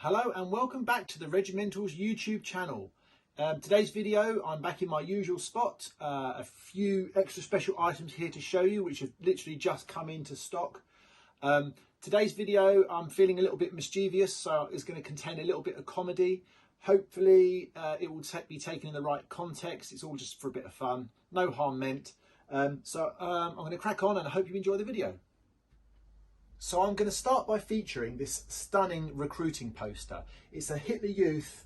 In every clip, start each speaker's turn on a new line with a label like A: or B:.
A: Hello and welcome back to the Regimentals YouTube channel. Today's video, I'm back in my usual spot. A few extra special items here to show you, which have literally just come into stock. Today's video, I'm feeling a little bit mischievous, so it's going to contain a little bit of comedy. Hopefully it will be taken in the right context. It's all just for a bit of fun, no harm meant. I'm going to crack on and I hope you enjoy the video. So I'm going to start by featuring this stunning recruiting poster. It's a Hitler Youth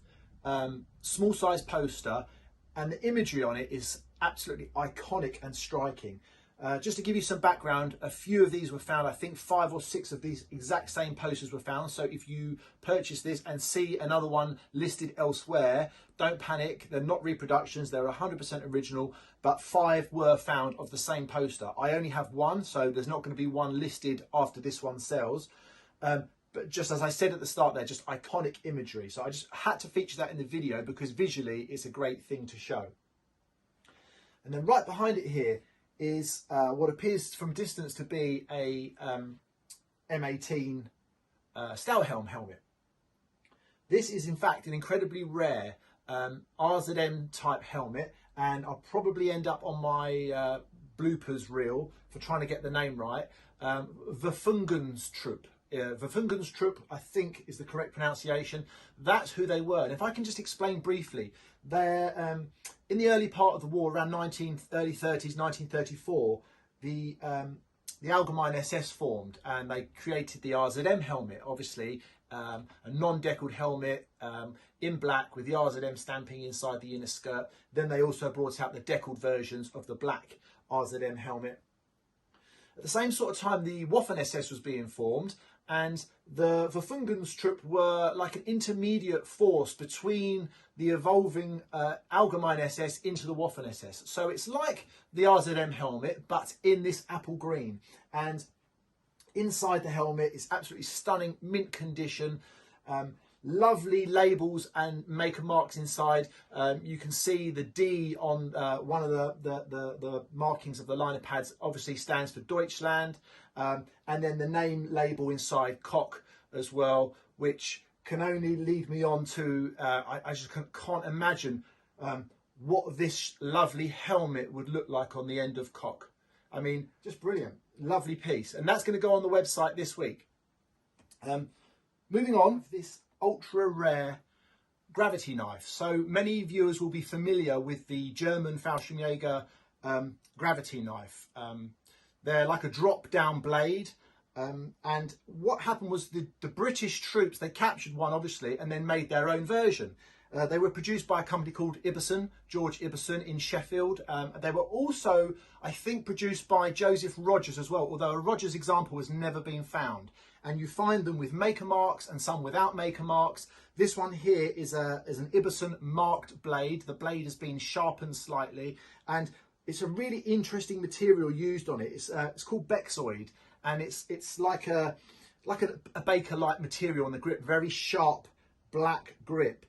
A: small size poster, and the imagery on it is absolutely iconic and striking. Just to give you some background, a few of these were found. I think 5 or 6 of these exact same posters were found. So if you purchase this and see another one listed elsewhere, don't panic. They're not reproductions. They're 100% original, but 5 were found of the same poster. I only have one, so there's not going to be one listed after this one sells. But just as I said at the start there, just iconic imagery. So I just had to feature that in the video because visually it's a great thing to show. And then right behind it here is what appears from distance to be a M18 Helm Helmet. This is in fact an incredibly rare RZM type helmet, and I'll probably end up on my bloopers reel for trying to get the name right. Waffen, I think, is the correct pronunciation. That's who they were. And if I can just explain briefly, they're in the early part of the war, around early 30s, 1934, the Allgemeine SS formed, and they created the RZM helmet, obviously a non-deckled helmet in black with the RZM stamping inside the inner skirt. Then they also brought out the deckled versions of the black RZM helmet. At the same sort of time, the Waffen SS was being formed, and the Waffengangstruppe were like an intermediate force between the evolving Allgemeine SS into the Waffen SS. So it's like the RZM helmet, but in this apple green. And inside the helmet is absolutely stunning, mint condition. Lovely labels and maker marks inside. You can see the D on one of the markings of the liner pads obviously stands for Deutschland, and then the name label inside Koch as well, which can only lead me on to I just can't imagine what this lovely helmet would look like on the end of Koch. I mean, just brilliant, lovely piece, and that's going to go on the website this week. Moving on, this ultra rare gravity knife. So many viewers will be familiar with the German Fallschirmjäger gravity knife. They're like a drop down blade, and what happened was the British troops, they captured one obviously and then made their own version. They were produced by a company called George Ibbison in Sheffield. They were also, I think, produced by Joseph Rogers as well, although a Rogers example has never been found. And you find them with maker marks and some without maker marks. This one here is an Ibbison marked blade. The blade has been sharpened slightly, and it's a really interesting material used on it. It's called Bexoid, and it's like a Baker-like material on the grip, very sharp black grip.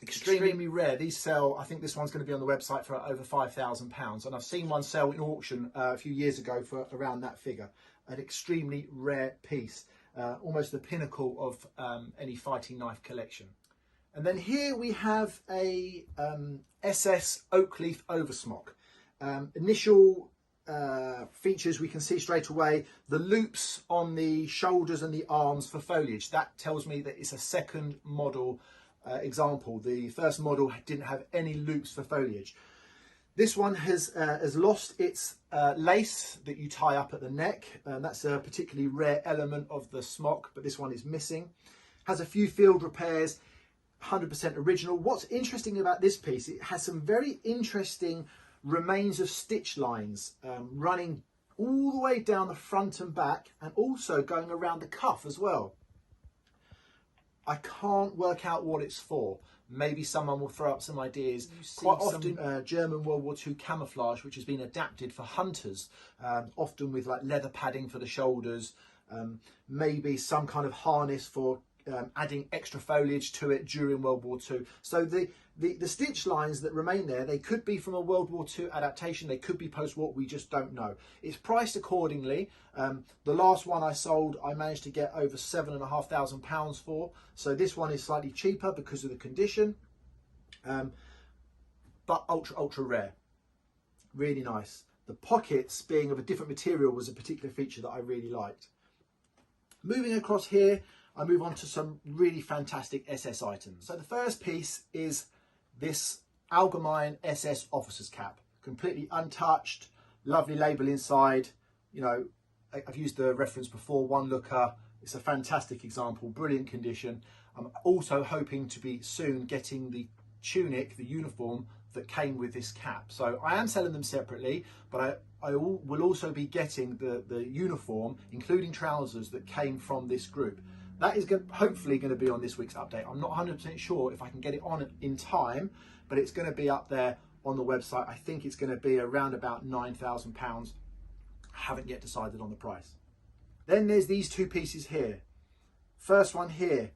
A: Extremely rare. These sell, I think this one's going to be on the website for over £5,000, and I've seen one sell in auction a few years ago for around that figure. An extremely rare piece, almost the pinnacle of any fighting knife collection. And then here we have a SS Oakleaf Oversmock. Initial features we can see straight away: the loops on the shoulders and the arms for foliage. That tells me that it's a second model example. The first model didn't have any loops for foliage. This one has lost its lace that you tie up at the neck. That's a particularly rare element of the smock, but this one is missing. Has a few field repairs, 100% original. What's interesting about this piece, it has some very interesting remains of stitch lines running all the way down the front and back, and also going around the cuff as well. I can't work out what it's for. Maybe someone will throw up some ideas. Quite often German World War II camouflage, which has been adapted for hunters, often with like leather padding for the shoulders, maybe some kind of harness for adding extra foliage to it during World War II. So the stitch lines that remain there, they could be from a World War II adaptation, they could be post-war, we just don't know. It's priced accordingly. The last one I sold, I managed to get over £7,500 for. So this one is slightly cheaper because of the condition, but ultra rare. Really nice. The pockets being of a different material was a particular feature that I really liked. Moving across here, I move on to some really fantastic SS items. So the first piece is this Allgemein SS officer's cap, completely untouched, lovely label inside. You know, I've used the reference before, one looker. It's a fantastic example, brilliant condition. I'm also hoping to be soon getting the tunic, the uniform that came with this cap. So I am selling them separately, but I will also be getting the uniform, including trousers, that came from this group. That is hopefully going to be on this week's update. I'm not 100% sure if I can get it on in time, but it's going to be up there on the website. I think it's going to be around about £9,000. I haven't yet decided on the price. Then there's these two pieces here. First one here,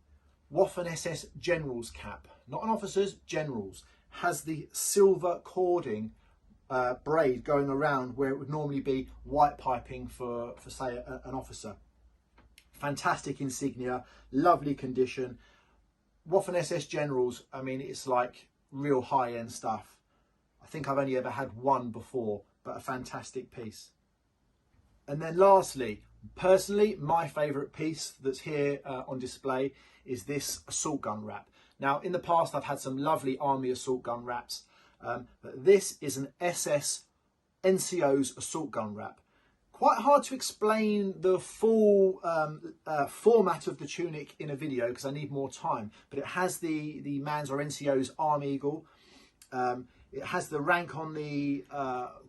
A: Waffen SS General's cap. Not an officer's, General's. Has the silver cording braid going around where it would normally be white piping for say, an officer. Fantastic insignia, lovely condition. Waffen SS Generals, I mean, it's like real high-end stuff. I think I've only ever had one before, but a fantastic piece. And then lastly, personally, my favourite piece that's here on display is this assault gun wrap. Now, in the past, I've had some lovely army assault gun wraps, but this is an SS NCO's assault gun wrap. Quite hard to explain the full format of the tunic in a video because I need more time, but it has the man's or NCO's arm eagle. It has the rank on the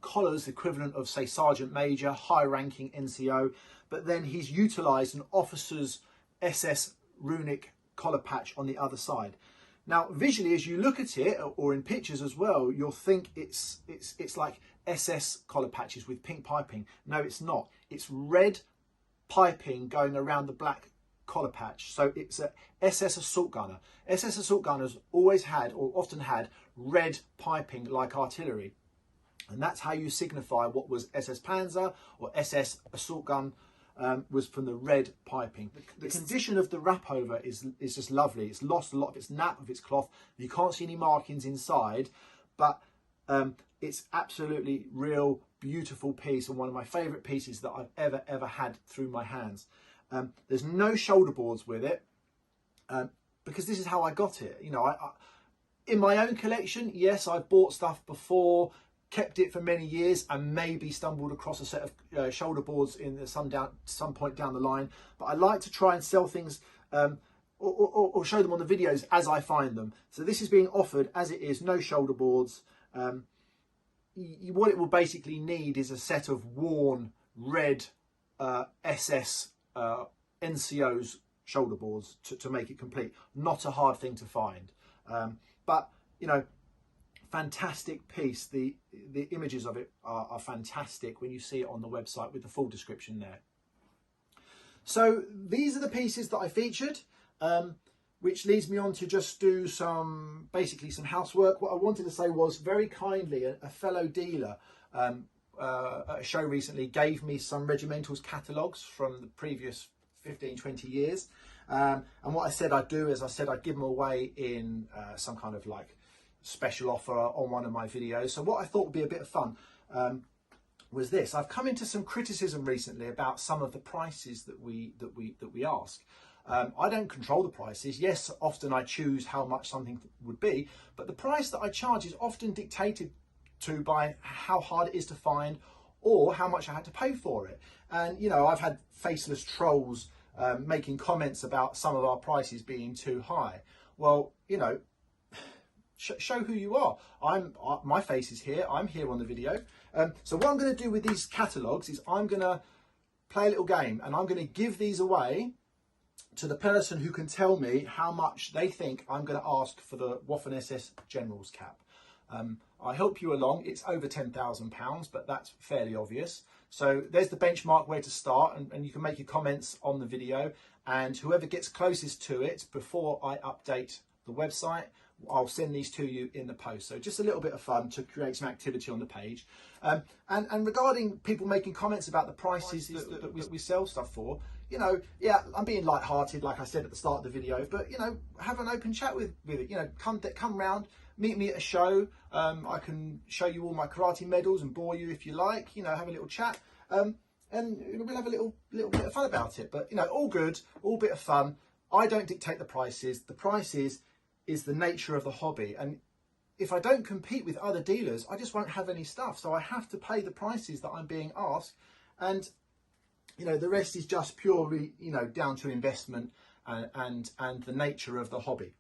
A: collars, equivalent of, say, Sergeant Major, high-ranking NCO, but then he's utilised an officer's SS runic collar patch on the other side. Now, visually, as you look at it, or in pictures as well, you'll think it's like SS collar patches with pink piping. No, it's not. It's red piping going around the black collar patch. So it's a SS assault gunner. SS assault gunners always had, or often had, red piping like artillery. And that's how you signify what was SS Panzer or SS assault gun was from the red piping. The condition of the wrap over is just lovely. It's lost a lot of its nap, of its cloth. You can't see any markings inside, but it's absolutely real beautiful piece and one of my favourite pieces that I've ever had through my hands. There's no shoulder boards with it because this is how I got it. You know, in my own collection, yes, I've bought stuff before, kept it for many years, and maybe stumbled across a set of shoulder boards in some point down the line. But I like to try and sell things or show them on the videos as I find them. So this is being offered as it is, no shoulder boards. What it will basically need is a set of worn red SS NCO's shoulder boards to make it complete. Not a hard thing to find, but you know, fantastic piece. The images of it are fantastic when you see it on the website with the full description there. So these are the pieces that I featured, which leads me on to just do basically some housework. What I wanted to say was, very kindly, a fellow dealer at a show recently gave me some Regimentals catalogues from the previous 15-20 years. And what I said I'd do is I'd give them away in some kind of like special offer on one of my videos. So what I thought would be a bit of fun was this. I've come into some criticism recently about some of the prices that we ask. I don't control the prices. Yes, often I choose how much something would be, but the price that I charge is often dictated to by how hard it is to find or how much I had to pay for it. And you know, I've had faceless trolls making comments about some of our prices being too high. Well, you know, show who you are. My face is here. I'm here on the video. So what I'm going to do with these catalogues is I'm going to play a little game, and I'm going to give these away to the person who can tell me how much they think I'm going to ask for the Waffen SS General's cap. I help you along. It's over £10,000, but that's fairly obvious. So there's the benchmark where to start, and you can make your comments on the video, and whoever gets closest to it before I update the website, I'll send these to you in the post. So just a little bit of fun to create some activity on the page. And regarding people making comments about the prices that we sell stuff for, you know, yeah, I'm being light-hearted, like I said at the start of the video, but, you know, have an open chat with it. You know, come round, meet me at a show. I can show you all my karate medals and bore you if you like, you know, have a little chat. And we'll have a little bit of fun about it. But, you know, all good, all bit of fun. I don't dictate the prices. The prices is the nature of the hobby. And if I don't compete with other dealers, I just won't have any stuff. So I have to pay the prices that I'm being asked. And, you know, the rest is just purely, you know, down to investment and the nature of the hobby.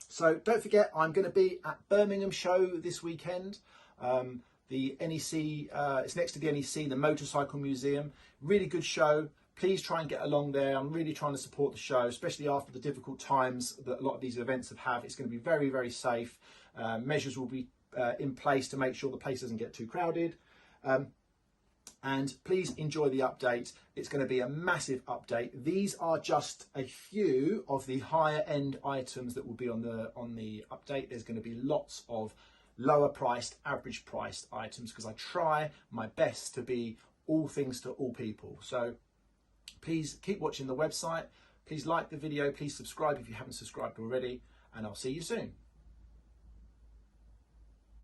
A: So don't forget, I'm going to be at Birmingham show this weekend. The NEC, it's next to the NEC, the Motorcycle Museum. Really good show. Please try and get along there. I'm really trying to support the show, especially after the difficult times that a lot of these events have had. It's going to be very, very safe. Measures will be in place to make sure the place doesn't get too crowded. And please enjoy the update. It's going to be a massive update. These are just a few of the higher end items that will be on the update. There's going to be lots of lower priced, average priced items, because I try my best to be all things to all people. So please keep watching the website. Please like the video. Please subscribe if you haven't subscribed already. And I'll see you soon.